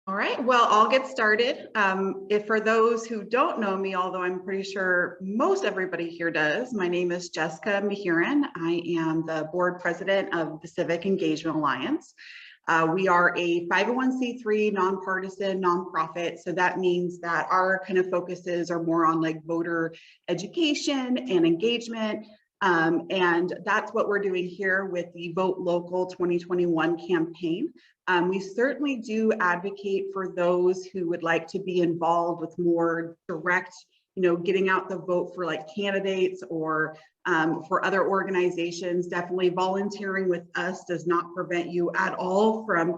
All right, well, I'll get started. If for those who don't know me, although I'm pretty sure most everybody here does, my name is Jessica Mahiran. I am the board president of the Civic Engagement Alliance. We are a 501c3 nonpartisan nonprofit, so that means that our kind of focuses are more on like voter education and engagement. And that's what we're doing here with the Vote Local 2021 campaign. We certainly do advocate for those who would like to be involved with more direct, getting out the vote for like candidates or for other organizations. Definitely volunteering with us does not prevent you at all from,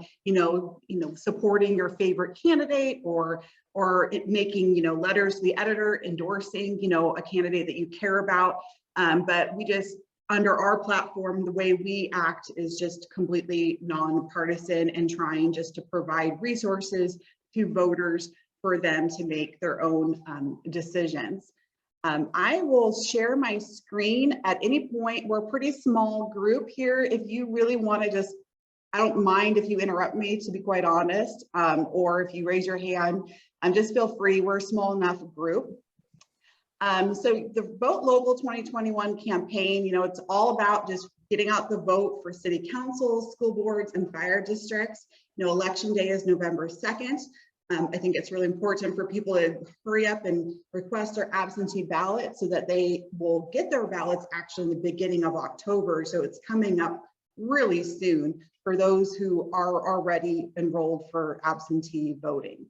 supporting your favorite candidate or making, letters to the editor endorsing, a candidate that you care about. But we just, under our platform, the way we act is just completely nonpartisan and trying just to provide resources to voters for them to make their own decisions. I will share my screen at any point. We're a pretty small group here. If you really want to just, I don't mind if you interrupt me, to be quite honest, or if you raise your hand, just feel free. We're a small enough group. So the Vote Local 2021 campaign, it's all about just getting out the vote for city councils, school boards, and fire districts. Election day is November 2nd. I think it's really important for people to hurry up and request their absentee ballot so that they will get their ballots actually in the beginning of October. So it's coming up really soon for those who are already enrolled for absentee voting.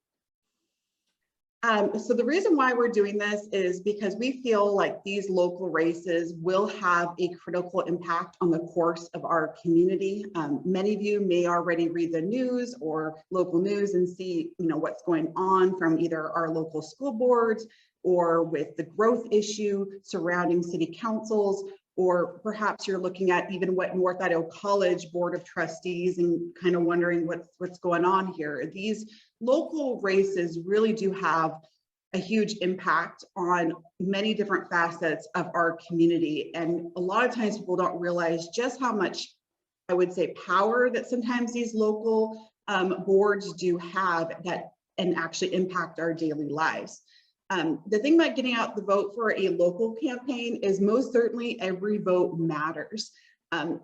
So the reason why we're doing this is because we feel like these local races will have a critical impact on the course of our community. Many of you may already read the news or local news and see, what's going on from either our local school boards or with the growth issue surrounding city councils, or perhaps you're looking at even what North Idaho College Board of Trustees and kind of wondering what's going on here. These local races really do have a huge impact on many different facets of our community. And a lot of times people don't realize just how much, I would say, power that sometimes these local boards do have that and actually impact our daily lives. The thing about getting out the vote for a local campaign is most certainly every vote matters.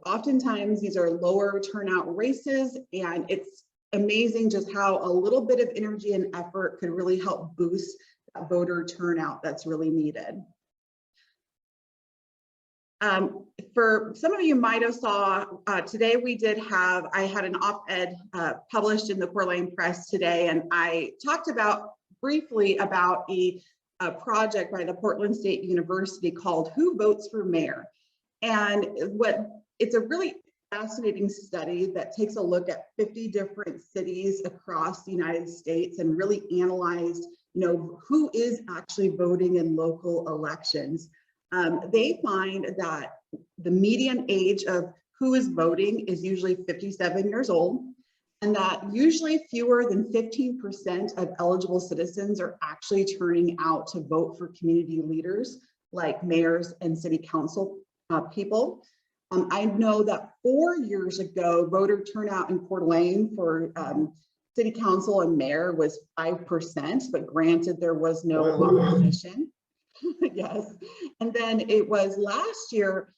Oftentimes these are lower turnout races, and it's amazing just how a little bit of energy and effort could really help boost that voter turnout that's really needed. For some of you might have saw today I had an op-ed published in the Coeur d'Alene Press today, and I talked briefly about a project by the Portland State University called Who Votes for Mayor? And it's a really fascinating study that takes a look at 50 different cities across the United States and really analyzed, who is actually voting in local elections. They find that the median age of who is voting is usually 57 years old, and that usually fewer than 15% of eligible citizens are actually turning out to vote for community leaders like mayors and city council people. I know that 4 years ago, voter turnout in Coeur d'Alene for city council and mayor was 5%, but granted there was no opposition. Yes, and then it was last year,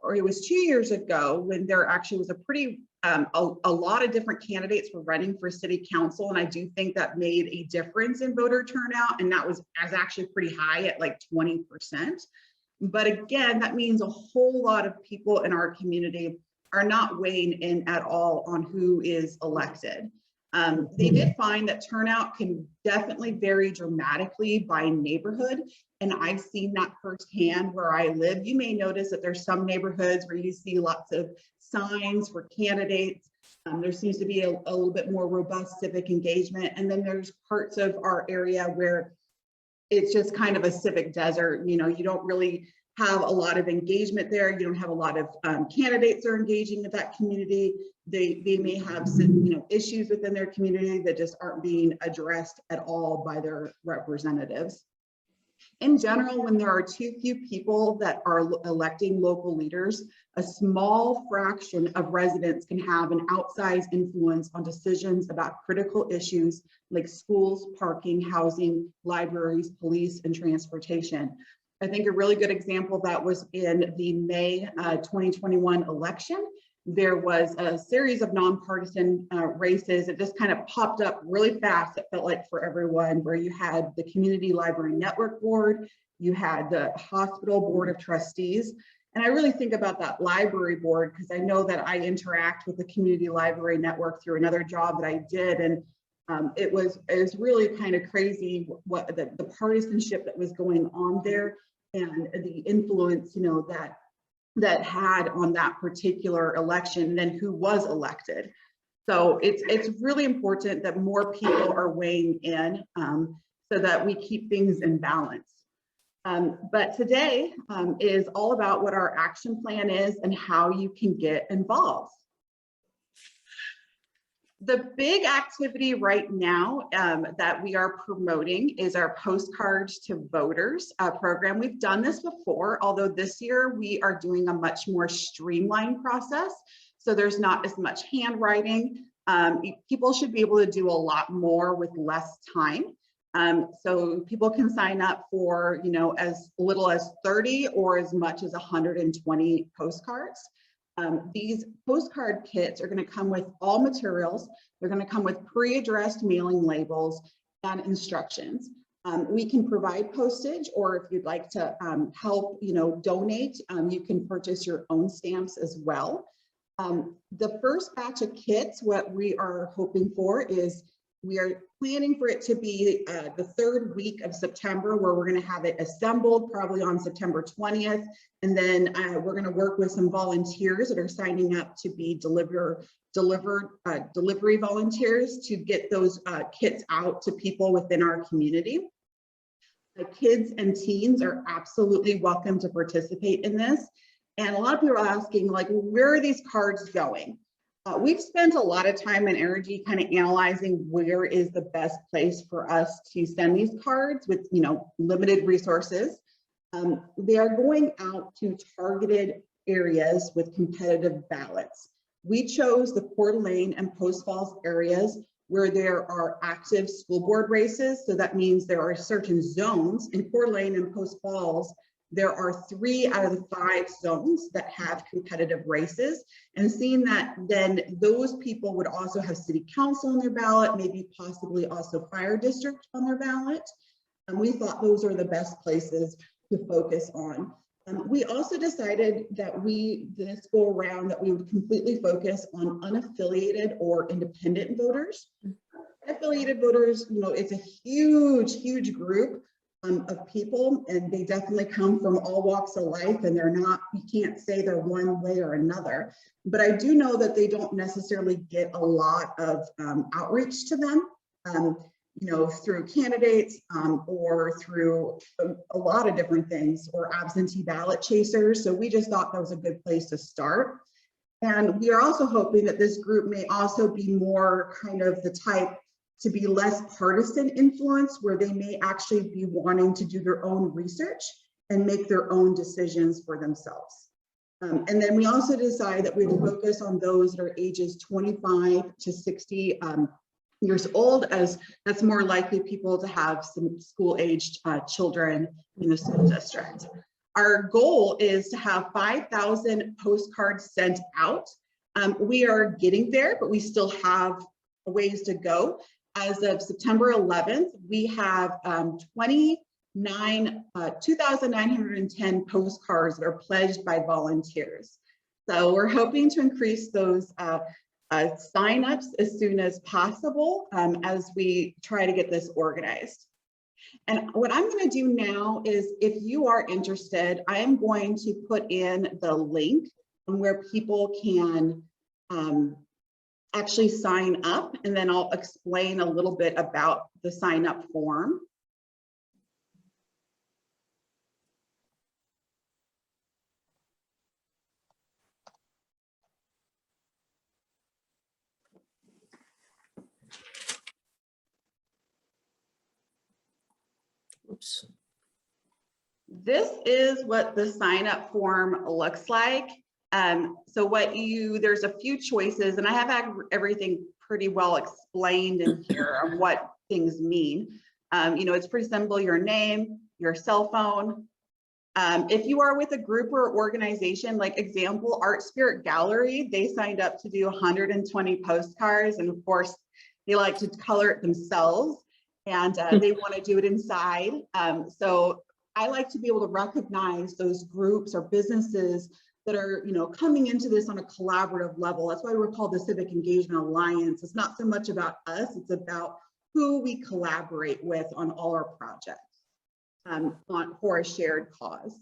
or it was 2 years ago, when there actually was a lot of different candidates were running for city council, and I do think that made a difference in voter turnout, and that was actually pretty high at like 20%. But again, that means a whole lot of people in our community are not weighing in at all on who is elected. They did find that turnout can definitely vary dramatically by neighborhood, and I've seen that firsthand where I live. You may notice that there's some neighborhoods where you see lots of signs for candidates. There seems to be a little bit more robust civic engagement, and then there's parts of our area where it's just kind of a civic desert. You don't really have a lot of engagement there. You don't have a lot of candidates that are engaging with that community. They may have some issues within their community that just aren't being addressed at all by their representatives. In general, when there are too few people that are electing local leaders, a small fraction of residents can have an outsized influence on decisions about critical issues like schools, parking, housing, libraries, police, and transportation. I think a really good example of that was in the May 2021 election. There was a series of nonpartisan races. It just kind of popped up really fast, it felt like, for everyone, where you had the Community Library Network Board, you had the Hospital Board of Trustees. And I really think about that library board because I know that I interact with the Community Library Network through another job that I did. And it was really kind of crazy what the partisanship that was going on there and the influence, you know, that had on that particular election and who was elected. So it's really important that more people are weighing in so that we keep things in balance. But today is all about what our action plan is and how you can get involved. The big activity right now that we are promoting is our Postcards to Voters program. We've done this before, although this year we are doing a much more streamlined process. So there's not as much handwriting. People should be able to do a lot more with less time. So people can sign up for, you know, as little as 30 or as much as 120 postcards. These postcard kits are going to come with all materials. They're going to come with pre-addressed mailing labels and instructions. We can provide postage, or if you'd like to help, you know, donate, you can purchase your own stamps as well. The first batch of kits, what we are hoping for is we are planning for it to be the third week of September, where we're going to have it assembled probably on September 20th. And then we're going to work with some volunteers that are signing up to be delivery volunteers to get those kits out to people within our community. The kids and teens are absolutely welcome to participate in this. And a lot of people are asking, like, where are these cards going? We've spent a lot of time and energy kind of analyzing where is the best place for us to send these cards with, you know, limited resources. They are going out to targeted areas with competitive ballots. We chose the Coeur d'Alene and Post Falls areas where there are active school board races. So that means there are certain zones in Coeur d'Alene and Post Falls. There are 3 out of the 5 zones that have competitive races, and seeing that then those people would also have city council on their ballot, maybe possibly also fire district on their ballot. And we thought those are the best places to focus on. We also decided that this go around that we would completely focus on unaffiliated or independent voters. Affiliated voters, you know, it's a huge group of people, and they definitely come from all walks of life, and they're not, you can't say they're one way or another, but I do know that they don't necessarily get a lot of outreach to them, you know, through candidates or through a lot of different things, or absentee ballot chasers. So we just thought that was a good place to start. And we are also hoping that this group may also be more kind of the type to be less partisan influence, where they may actually be wanting to do their own research and make their own decisions for themselves. And then we also decided that we would focus on those that are ages 25 to 60 years old, as that's more likely people to have some school-aged children in the school district. Our goal is to have 5,000 postcards sent out. We are getting there, but we still have a ways to go. As of September 11th, we have 2,910 postcards that are pledged by volunteers. So we're hoping to increase those signups as soon as possible as we try to get this organized. And what I'm going to do now is, if you are interested, I am going to put in the link where people can actually sign up, and then I'll explain a little bit about the sign up form. Oops. This is what the sign up form looks like. So there's a few choices, and I have had everything pretty well explained in here on what things mean. It's pretty simple: your name, your cell phone. If you are with a group or organization, like example, Art Spirit Gallery, they signed up to do 120 postcards, and of course, they like to color it themselves, and they want to do it inside. So I like to be able to recognize those groups or businesses that are, coming into this on a collaborative level. That's why we're called the Civic Engagement Alliance. It's not so much about us, it's about who we collaborate with on all our projects for a shared cause.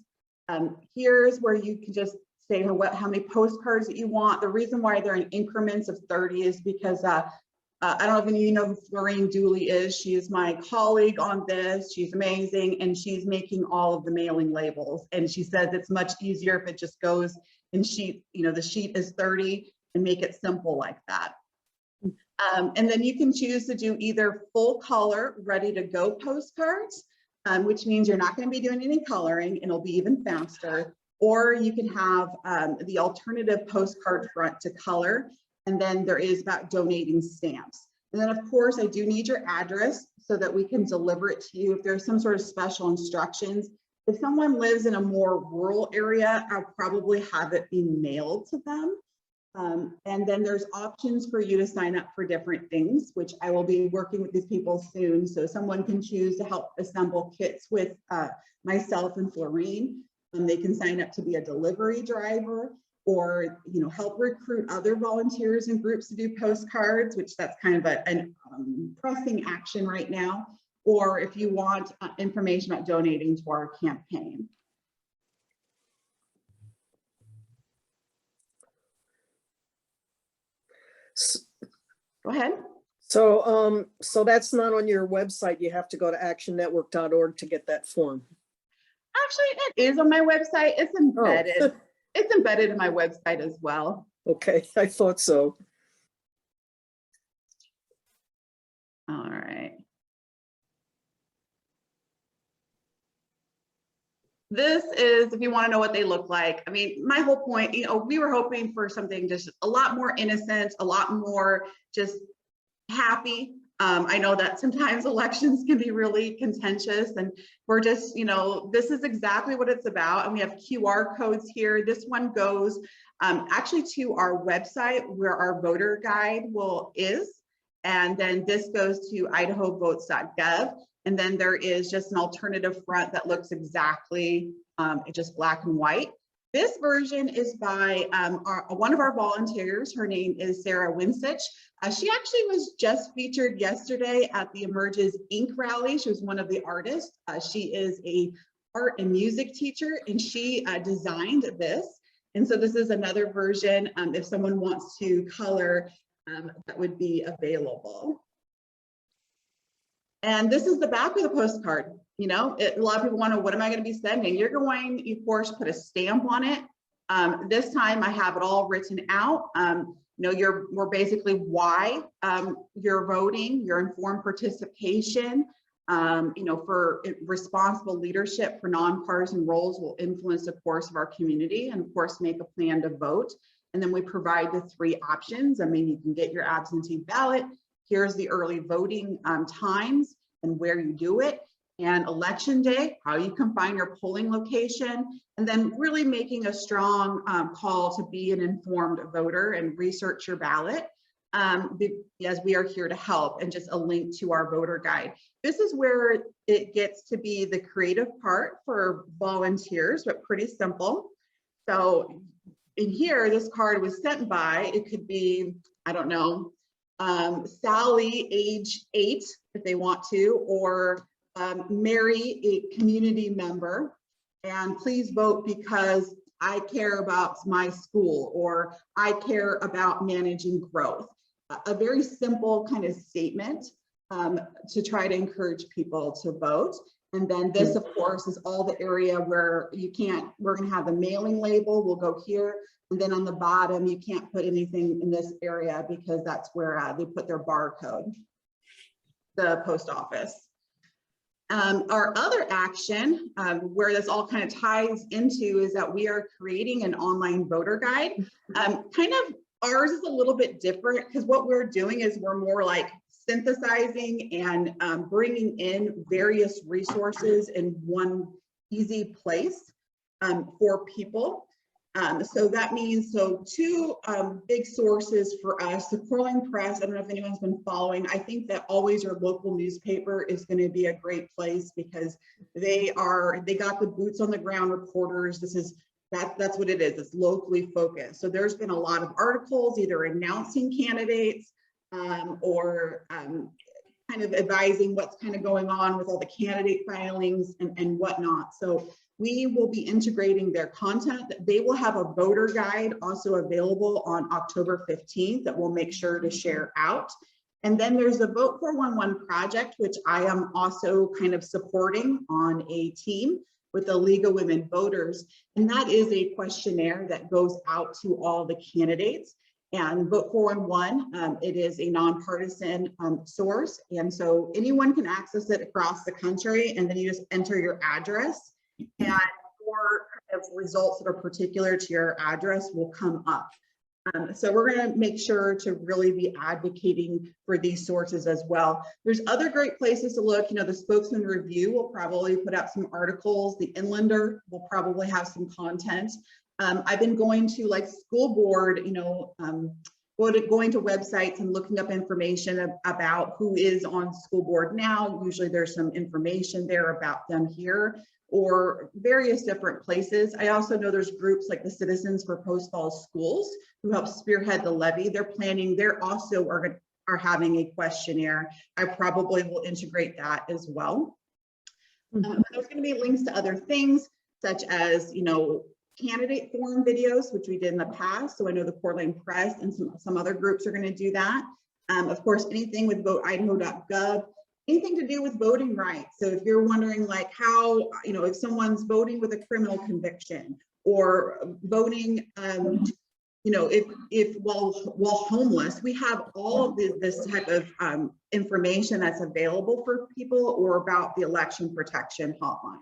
Here's where you can just say how many postcards that you want. The reason why they're in increments of 30 is because I don't know if any of you know who Florine Dooley is. She is my colleague on this. She's amazing, and she's making all of the mailing labels. And she says it's much easier if it just goes in sheet, the sheet is 30, and make it simple like that. And then you can choose to do either full color, ready to go postcards, which means you're not going to be doing any coloring, and it'll be even faster. Or you can have the alternative postcard front to color. And then there is about donating stamps. And then of course, I do need your address so that we can deliver it to you if there's some sort of special instructions. If someone lives in a more rural area, I'll probably have it be mailed to them. And then there's options for you to sign up for different things, which I will be working with these people soon. So someone can choose to help assemble kits with myself and Florine. They can sign up to be a delivery driver, or help recruit other volunteers and groups to do postcards, which that's kind of a pressing action right now. Or if you want information about donating to our campaign. Go ahead. So that's not on your website. You have to go to actionnetwork.org to get that form. Actually, it is on my website. It's embedded. Oh. It's embedded in my website as well. Okay, I thought so. All right. This is, if you want to know what they look like. I mean, my whole point, we were hoping for something just a lot more innocent, a lot more just happy. I know that sometimes elections can be really contentious, and we're just, this is exactly what it's about. And we have QR codes here. This one goes actually to our website where our voter guide is. And then this goes to idahovotes.gov. And then there is just an alternative front that looks exactly just black and white. This version is by one of our volunteers. Her name is Sarah Winsich. She actually was just featured yesterday at the Emerges Inc. rally. She was one of the artists. She is a art and music teacher, and she designed this. And so this is another version if someone wants to color that would be available. And this is the back of the postcard. A lot of people want to know, what am I going to be sending? You're going, of course, put a stamp on it. This time I have it all written out. We're basically why you're voting, your informed participation, for responsible leadership for nonpartisan roles will influence the course of our community, and of course, make a plan to vote. And then we provide the 3 options. I mean, you can get your absentee ballot. Here's the early voting times and where you do it, and election day, how you can find your polling location, and then really making a strong call to be an informed voter and research your ballot, as we are here to help, and just a link to our voter guide. This is where it gets to be the creative part for volunteers, but pretty simple. So in here, this card was sent by, it could be, I don't know, Sally, age 8, if they want to, or Mary, a community member, and please vote because I care about my school, or I care about managing growth. A very simple kind of statement to try to encourage people to vote. And then this, of course, is all the area where we're going to have the mailing label, will go here. And then on the bottom, you can't put anything in this area because that's where they put their barcode, the post office. Our other action, where this all kind of ties into, is that we are creating an online voter guide. Ours is a little bit different because what we're doing is we're more like synthesizing and bringing in various resources in one easy place for people. So that means, two big sources for us, the Coeur d'Alene Press. I don't know if anyone's been following. I think that always your local newspaper is going to be a great place because they got the boots on the ground reporters. That's what it is. It's locally focused. So there's been a lot of articles either announcing candidates or kind of advising what's kind of going on with all the candidate filings and whatnot. So we will be integrating their content. They will have a voter guide also available on October 15th that we'll make sure to share out. And then there's the Vote 411 project, which I am also kind of supporting on a team with the League of Women Voters. And that is a questionnaire that goes out to all the candidates. And Vote 411, it is a nonpartisan source. And so anyone can access it across the country, and then you just enter your address and your kind of results that are particular to your address will come up. So we're going to make sure to really be advocating for these sources as well. There's other great places to look. The Spokesman Review will probably put out some articles. The Inlander will probably have some content. I've been going to like school board, going to websites and looking up information about who is on school board now. Usually there's some information there about them here, or various different places. I also know there's groups like the Citizens for Post Falls Schools who help spearhead the levy. They're also are having a questionnaire. I probably will integrate that as well. There's going to be links to other things such as, candidate forum videos, which we did in the past. So I know the Coeur d'Alene Press and some other groups are going to do that. Of course, anything with voteidaho.gov. Anything to do with voting rights. So if you're wondering like how, if someone's voting with a criminal conviction or voting, if while homeless, we have all of this type of information that's available for people, or about the election protection hotline.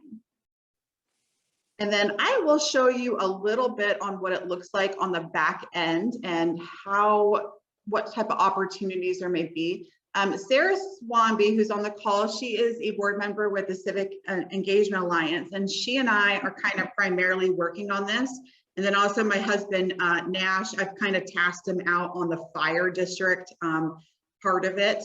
And then I will show you a little bit on what it looks like on the back end and what type of opportunities there may be. Sarah Swanby, who's on the call, she is a board member with the Civic Engagement Alliance, and she and I are kind of primarily working on this. And then also my husband, Nash, I've kind of tasked him out on the fire district part of it.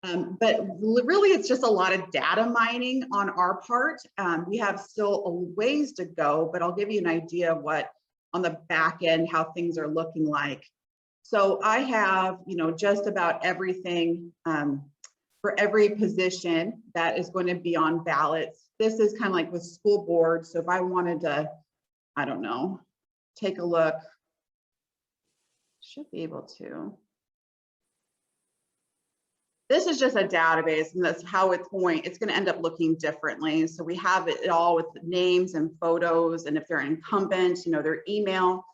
But really, it's just a lot of data mining on our part. We have still a ways to go, but I'll give you an idea of what on the back end, how things are looking like. So I have, just about everything for every position that is going to be on ballots. This is kind of like with school board. So if I wanted to, I don't know, take a look, should be able to. This is just a database, and that's how it's going to end up looking differently. So we have it all with names and photos, and if they're incumbent, their email.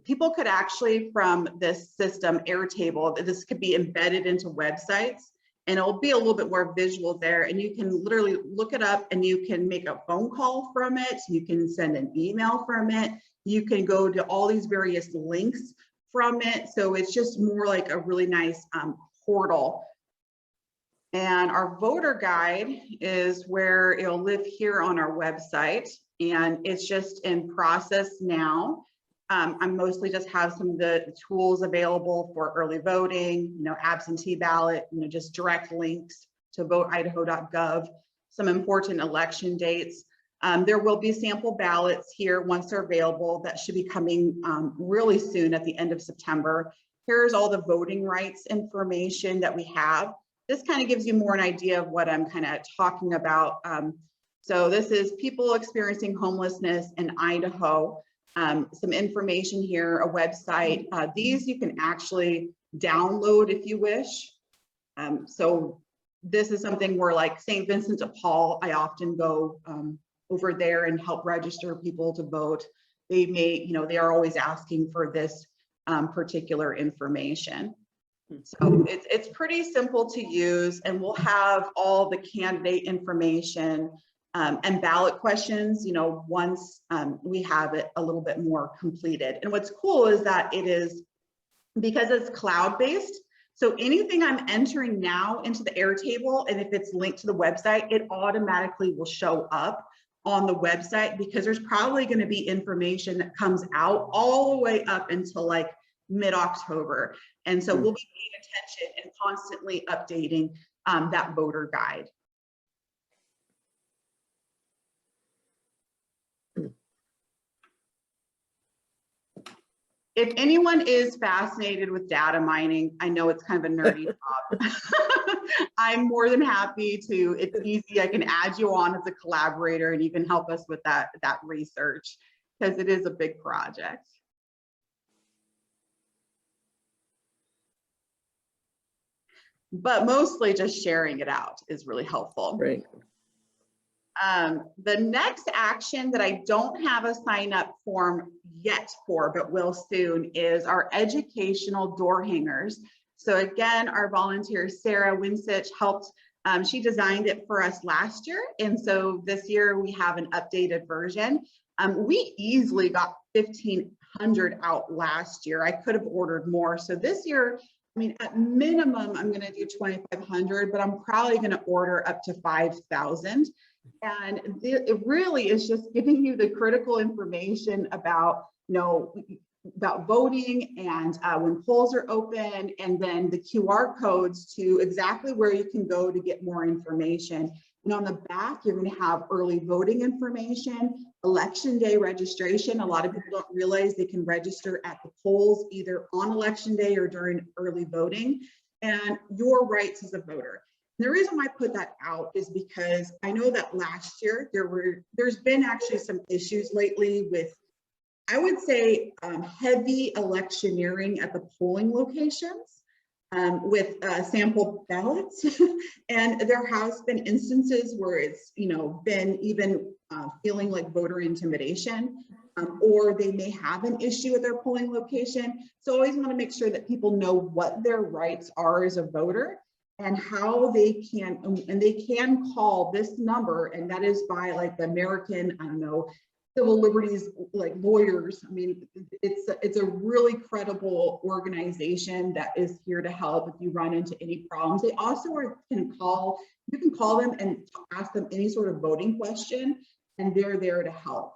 People could actually, from this system, Airtable, this could be embedded into websites, and it'll be a little bit more visual there. And you can literally look it up, and you can make a phone call from it. You can send an email from it. You can go to all these various links from it. So it's just more like a really nice portal. And our voter guide is where it'll live here on our website, and it's just in process now. I mostly just have some of the tools available for early voting, absentee ballot, just direct links to voteidaho.gov, some important election dates. There will be sample ballots here once they're available. That should be coming really soon at the end of September. Here's all the voting rights information that we have. This kind of gives you more an idea of what I'm kind of talking about. So this is people experiencing homelessness in Idaho. Some information here, a website. These you can actually download if you wish. So this is something where, like St. Vincent de Paul, I often go over there and help register people to vote. They may, they are always asking for this particular information. So it's pretty simple to use, and we'll have all the candidate information and ballot questions, you know, once we have it a little bit more completed. And what's cool is that it is, because it's cloud-based, so anything I'm entering now into the Airtable, and if it's linked to the website, it automatically will show up on the website, because there's probably going to be information that comes out all the way up until like mid-October. And so we'll be paying attention and constantly updating that voter guide. If anyone is fascinated with data mining, I know it's kind of a nerdy job. I'm more than happy to, it's easy. I can add you on as a collaborator, and you can help us with that research, because it is a big project. But mostly just sharing it out is really helpful. Right. The next action that I don't have a sign up form yet for, but will soon, is our educational door hangers. So again, our volunteer, Sarah Winsich, helped, she designed it for us last year. And so this year we have an updated version. We easily got 1,500 out last year. I could have ordered more. So this year, I mean, at minimum, I'm going to do 2,500, but I'm probably going to order up to 5,000. And it really is just giving you the critical information about, you know, about voting, and when polls are open, and then the QR codes to exactly where you can go to get more information. And on the back, you're going to have early voting information, election day registration. A lot of people don't realize they can register at the polls either on election day or during early voting, and your rights as a voter. The reason why I put that out is because I know that last year there's been actually some issues lately with, I would say, heavy electioneering at the polling locations with sample ballots. And there has been instances where it's, you know, been even feeling like voter intimidation, or they may have an issue at their polling location. So I always want to make sure that people know what their rights are as a voter, and how they can, and they can call this number, and that is by like the American, I don't know, civil liberties, like lawyers. I mean, it's a really credible organization that is here to help if you run into any problems. They also you can call them and ask them any sort of voting question, and they're there to help.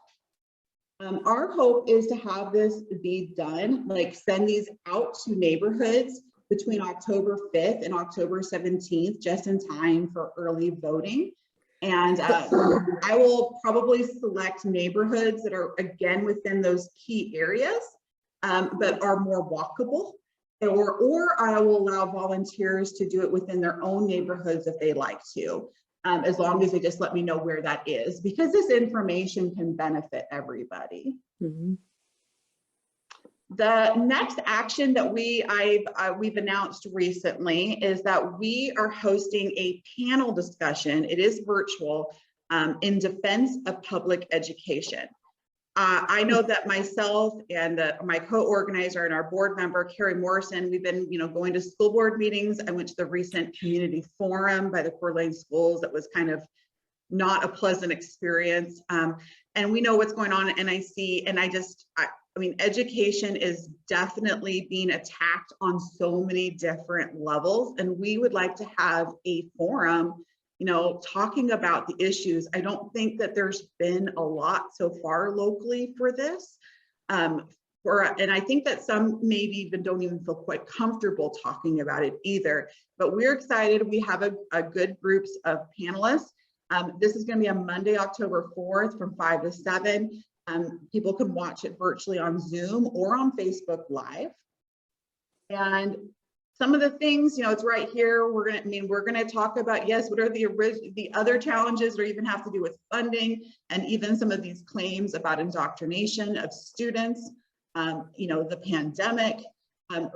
Our hope is to have this be done, like send these out to neighborhoods between October 5th and October 17th, just in time for early voting. And I will probably select neighborhoods that are, again, within those key areas, but are more walkable, or I will allow volunteers to do it within their own neighborhoods if they like to, as long as they just let me know where that is, because this information can benefit everybody. Mm-hmm. The next action that we've announced recently is that we are hosting a panel discussion. It is virtual, in defense of public education. I know that myself and my co-organizer and our board member, Carrie Morrison, we've been, you know, going to school board meetings. I went to the recent community forum by the Coeur d'Alene schools. That was kind of not a pleasant experience. And we know what's going on at NIC, and I mean, education is definitely being attacked on so many different levels, and we would like to have a forum, you know, talking about the issues. I don't think that there's been a lot so far locally for this. And I think that some maybe even don't even feel quite comfortable talking about it either. But we're excited. We have a good groups of panelists. This is going to be on Monday, October 4th from 5 to 7. People can watch it virtually on Zoom or on Facebook Live. And some of the things, you know, it's right here. We're going to talk about, yes, what are the other challenges, or even have to do with funding, and even some of these claims about indoctrination of students, you know, the pandemic.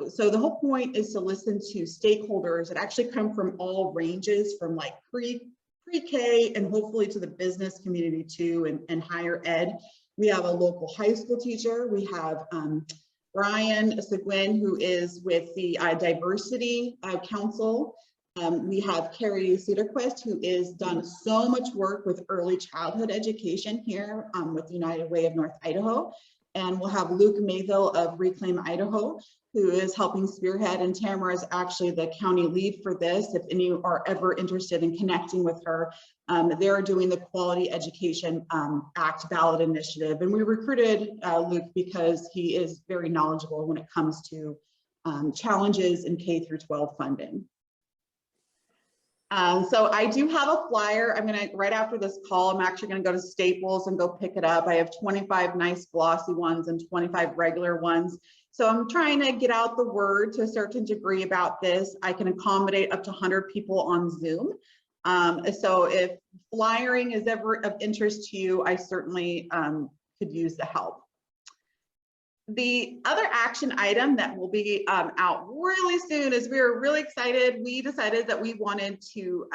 So the whole point is to listen to stakeholders that actually come from all ranges, from like pre-K and hopefully to the business community too, and higher ed. We have a local high school teacher. We have Brian Seguin, who is with the Diversity Council. We have Carrie Cedarquist, who has done so much work with early childhood education here with United Way of North Idaho. And we'll have Luke Mayville of Reclaim Idaho, who is helping spearhead, and Tamara is actually the county lead for this. If any are ever interested in connecting with her, they're doing the Quality Education Act ballot initiative. And we recruited Luke because he is very knowledgeable when it comes to challenges in K-12 funding. So I do have a flyer. I'm gonna, right after this call, I'm actually gonna go to Staples and go pick it up. I have 25 nice glossy ones and 25 regular ones. So I'm trying to get out the word to a certain degree about this. I can accommodate up to 100 people on Zoom. So if flyering is ever of interest to you, I certainly could use the help. The other action item that will be out really soon is we were really excited. We decided that we wanted to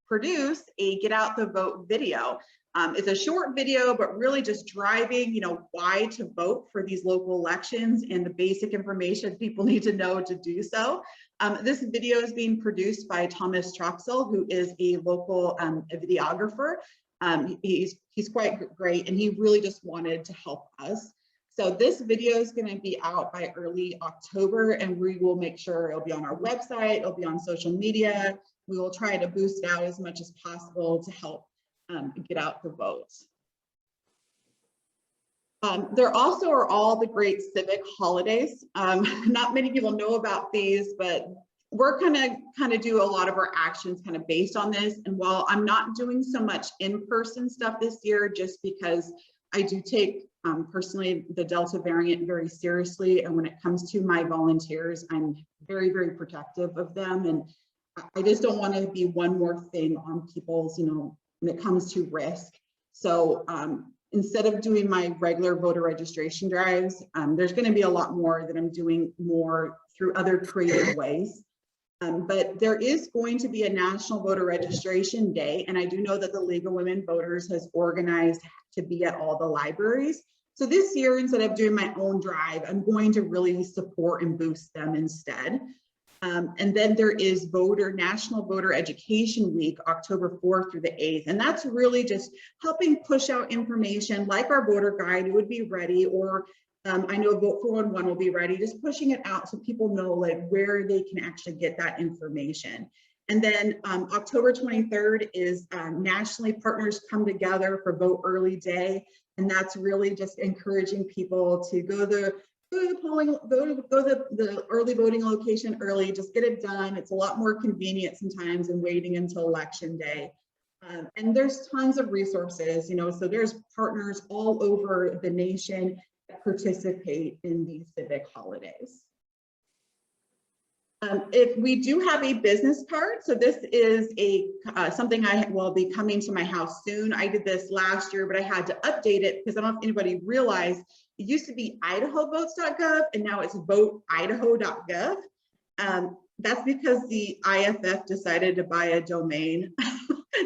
produce a Get Out the Vote video. It's a short video, but really just driving, you know, why to vote for these local elections and the basic information people need to know to do so. This video is being produced by Thomas Troxel, who is a local videographer. He's quite great, and he really just wanted to help us. So this video is going to be out by early October, and we will make sure it'll be on our website, it'll be on social media. We will try to boost it out as much as possible to help get out the vote. There also are all the great civic holidays. Not many people know about these, but we're kind of do a lot of our actions kind of based on this. And while I'm not doing so much in-person stuff this year, just because I do take personally the Delta variant very seriously, and when it comes to my volunteers, I'm very, very protective of them, and I just don't want to be one more thing on people's, you know, when it comes to risk. So instead of doing my regular voter registration drives, there's going to be a lot more that I'm doing more through other creative ways. But there is going to be a National Voter Registration Day, and I do know that the League of Women Voters has organized to be at all the libraries. So this year, instead of doing my own drive, I'm going to really support and boost them instead. And then there is National Voter Education Week, October 4th through the 8th. And that's really just helping push out information like our voter guide. It would be ready, or I know Vote for One will be ready, just pushing it out so people know like where they can actually get that information. And then October 23rd is nationally partners come together for Vote Early Day. And that's really just encouraging people to go the polling, go to the early voting location early, just get it done. It's a lot more convenient sometimes than waiting until election day. And there's tons of resources, you know, so there's partners all over the nation that participate in these civic holidays. If we do have a business card, so this is something I will be coming to my house soon. I did this last year, but I had to update it because I don't know if anybody realized it used to be idahovotes.gov and now it's voteidaho.gov. That's because the IFF decided to buy a domain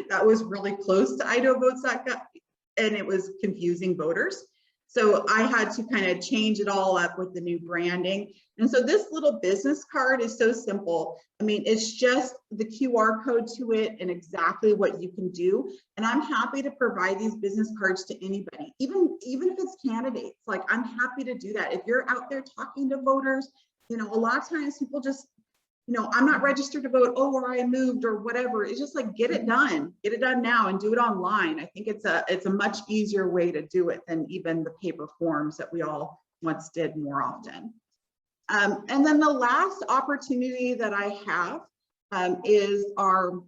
that was really close to idahovotes.gov, and it was confusing voters. So I had to kind of change it all up with the new branding. And so this little business card is so simple. I mean, it's just the QR code to it and exactly what you can do. And I'm happy to provide these business cards to anybody, even if it's candidates. Like, I'm happy to do that. If you're out there talking to voters, you know, a lot of times people just, you know, I'm not registered to vote, oh, or I moved or whatever. It's just like, get it done now and do it online. I think it's a much easier way to do it than even the paper forms that we all once did more often. And then the last opportunity that I have is our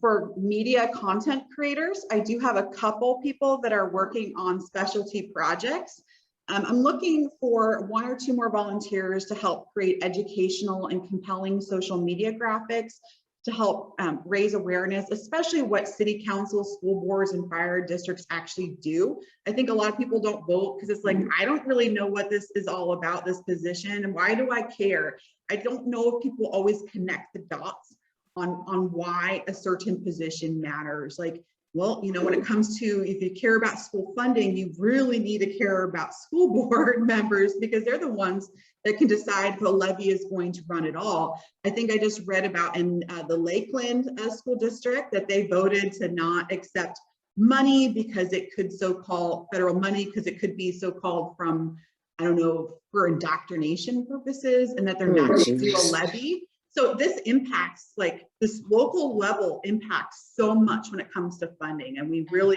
for media content creators. I do have a couple people that are working on specialty projects. I'm looking for 1 or 2 more volunteers to help create educational and compelling social media graphics to help raise awareness, especially what city councils, school boards, and fire districts actually do. I think a lot of people don't vote because it's like, I don't really know what this is all about, this position, and why do I care? I don't know if people always connect the dots on why a certain position matters. Like, Well, you know, when it comes to, if you care about school funding, you really need to care about school board members, because they're the ones that can decide if a levy is going to run at all. I think I just read about in the Lakeland school district that they voted to not accept money because it could so-called federal money, because it could be so-called from, I don't know, for indoctrination purposes, and that they're not going to do a levy. So this impacts, like, this local level impacts so much when it comes to funding. And we really,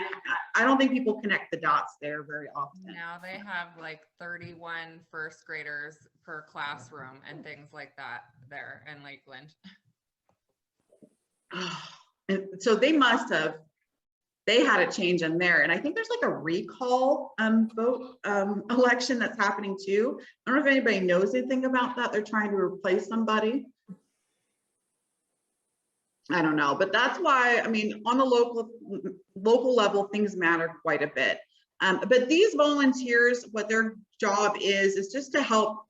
I don't think people connect the dots there very often. Now they have like 31 first graders per classroom and things like that there in Lakeland. And so they had a change in there. And I think there's like a recall vote election that's happening too. I don't know if anybody knows anything about that. They're trying to replace somebody. I don't know, but that's why, I mean, on the local level, things matter quite a bit. But these volunteers, what their job is just to help.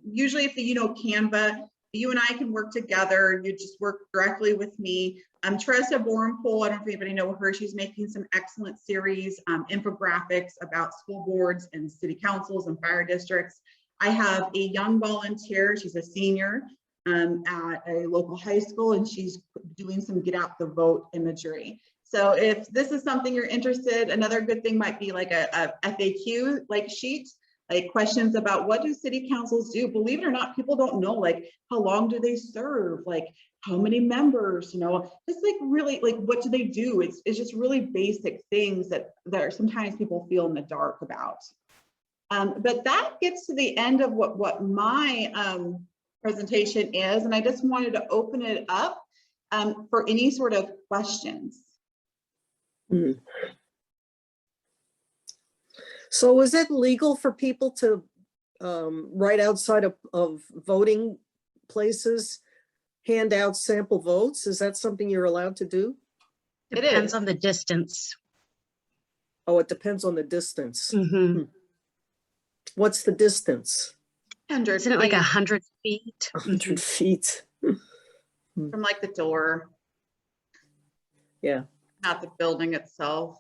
Usually if you know Canva, you and I can work together. You just work directly with me. Teresa Borenpol, I don't know if anybody know her. She's making some excellent series, infographics about school boards and city councils and fire districts. I have a young volunteer. She's a senior at a local high school, and she's doing some get out the vote imagery. So if this is something you're interested, another good thing might be like a FAQ like sheet, like questions about what do city councils do. Believe it or not, people don't know, like, how long do they serve, like how many members, you know, just like really, like, what do they do? It's just really basic things that are sometimes people feel in the dark about. But that gets to the end of what my presentation is, and I just wanted to open it up for any sort of questions. So is it legal for people to right outside of voting places, hand out sample votes? Is that something you're allowed to do? Depends on the distance. Oh, it depends on the distance. Mm-hmm. What's the distance? 100 Isn't it like feet 100 feet? 100 feet. from like the door, Yeah. not the building itself.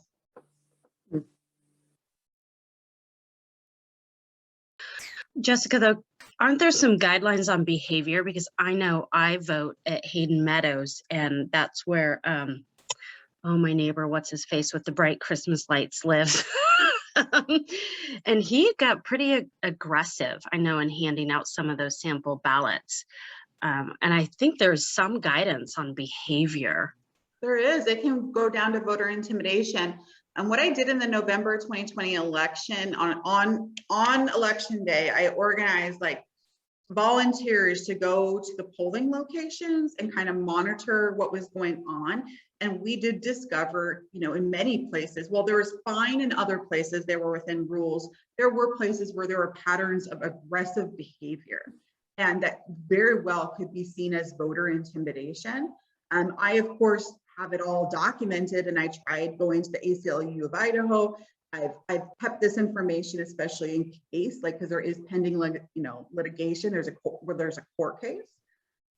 Jessica, though, aren't there some guidelines on behavior? Because I know I vote at Hayden Meadows, and that's where, oh, my neighbor, what's his face with the bright Christmas lights lives. And he got pretty aggressive, I know, in handing out some of those sample ballots. And I think there's some guidance on behavior. There is. It can go down to voter intimidation. And what I did in the November 2020 election, on election day, I organized like volunteers to go to the polling locations and kind of monitor what was going on. And we did discover, you know, in many places, well, there was fine in other places, they were within rules. There were places where there were patterns of aggressive behavior, and that very well could be seen as voter intimidation. I, of course, have it all documented, and I tried going to the ACLU of Idaho. I've kept this information, especially in case, like, because there is pending, litigation. There's a court case,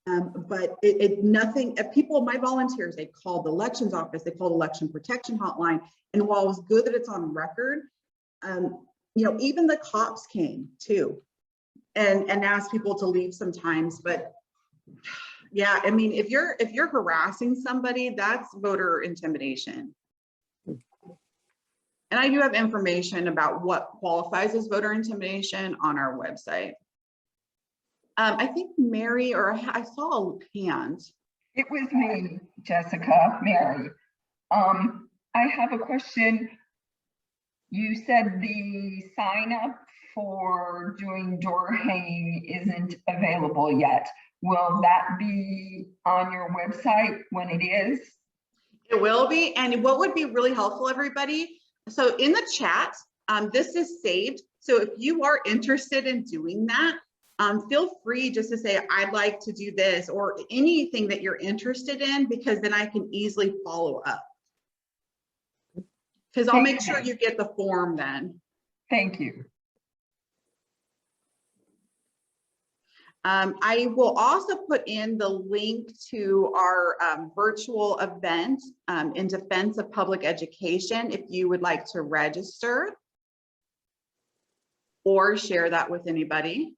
but nothing. People, my volunteers, they called the elections office, they called election protection hotline, and while it was good that it's on record, even the cops came too, and asked people to leave sometimes, but. Yeah, I mean, if you're harassing somebody, that's voter intimidation. And I do have information about what qualifies as voter intimidation on our website. I think Mary, or I saw a hand. It was me, Jessica, Mary. I have a question. You said the sign up for doing door hanging isn't available yet. Will that be on your website when it is? It will be. And what would be really helpful, everybody? So in the chat, this is saved. So if you are interested in doing that, feel free just to say, I'd like to do this, or anything that you're interested in, because then I can easily follow up. Because I'll make sure you get the form then. Thank you. I will also put in the link to our virtual event in defense of public education if you would like to register or share that with anybody.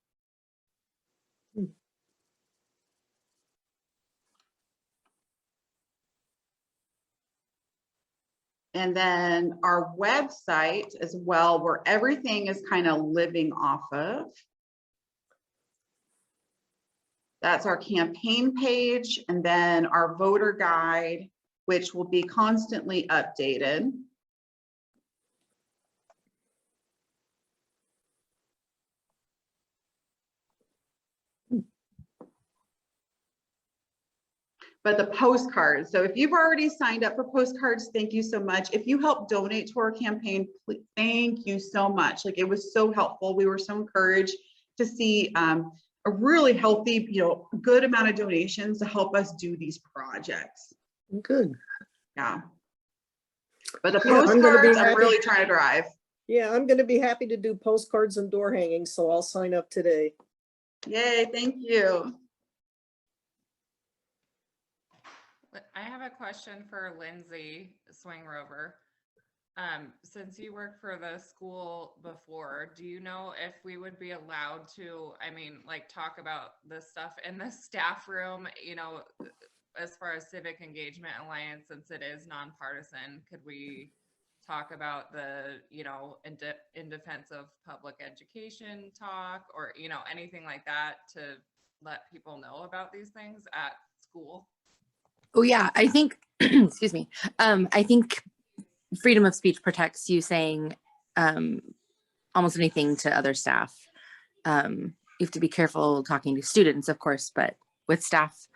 And then our website as well, where everything is kind of living off of. That's our campaign page, and then our voter guide, which will be constantly updated. But the postcards, so if you've already signed up for postcards, thank you so much. If you help donate to our campaign, please, thank you so much. Like, it was so helpful. We were so encouraged to see a really healthy, good amount of donations to help us do these projects. Good. Yeah. But the Yeah, I'm gonna be postcards, I'm happy. really trying to drive. Yeah, I'm going to be happy to do postcards and door hangings, so I'll sign up today. Yay, thank you. I have a question for Lindsay Swing Rover. Since you worked for the school before, do you know if we would be allowed to, like, talk about this stuff in the staff room, as far as Civic Engagement Alliance, since it is nonpartisan? Could we talk about the, in defense of public education talk, or, anything like that to let people know about these things at school? Oh yeah, I think, excuse me. I think freedom of speech protects you saying almost anything to other staff. You have to be careful talking to students, of course, but with staff,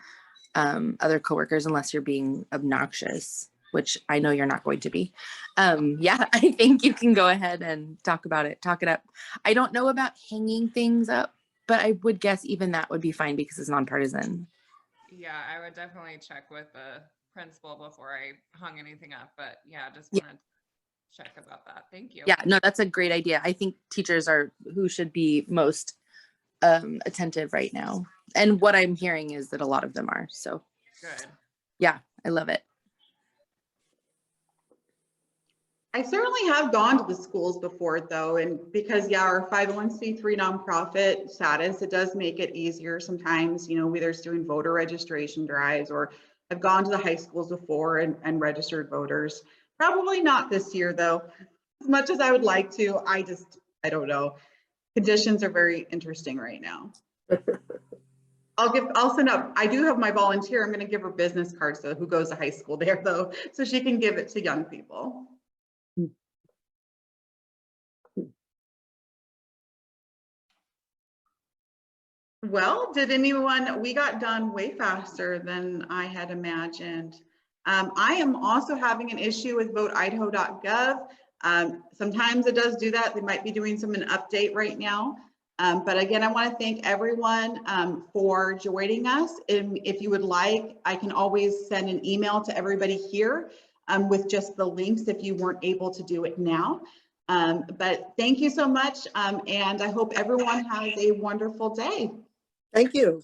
other coworkers, unless you're being obnoxious, which I know you're not going to be. Yeah, I think you can go ahead and talk about it, talk it up. I don't know about hanging things up, but I would guess even that would be fine because it's nonpartisan. Yeah, I would definitely check with the principal before I hung anything up, but yeah, just wanted to check about that. Thank you. Yeah, no, that's a great idea. I think teachers are who should be most attentive right now. And what I'm hearing is that a lot of them are. So Good. yeah, I love it. I certainly have gone to the schools before though, and because our 501c3 nonprofit status, it does make it easier sometimes, whether it's doing voter registration drives, or I've gone to the high schools before and registered voters. Probably not this year though, as much as I would like to. I don't know. Conditions are very interesting right now. I'll send up, I do have my volunteer. I'm going to give her business cards who goes to high school there though, so she can give it to young people. Well, we got done way faster than I had imagined. I am also having an issue with voteidaho.gov. Sometimes it does do that. They might be doing an update right now. But again, I want to thank everyone for joining us. If you would like, I can always send an email to everybody here with just the links if you weren't able to do it now. But thank you so much. And I hope everyone has a wonderful day. Thank you.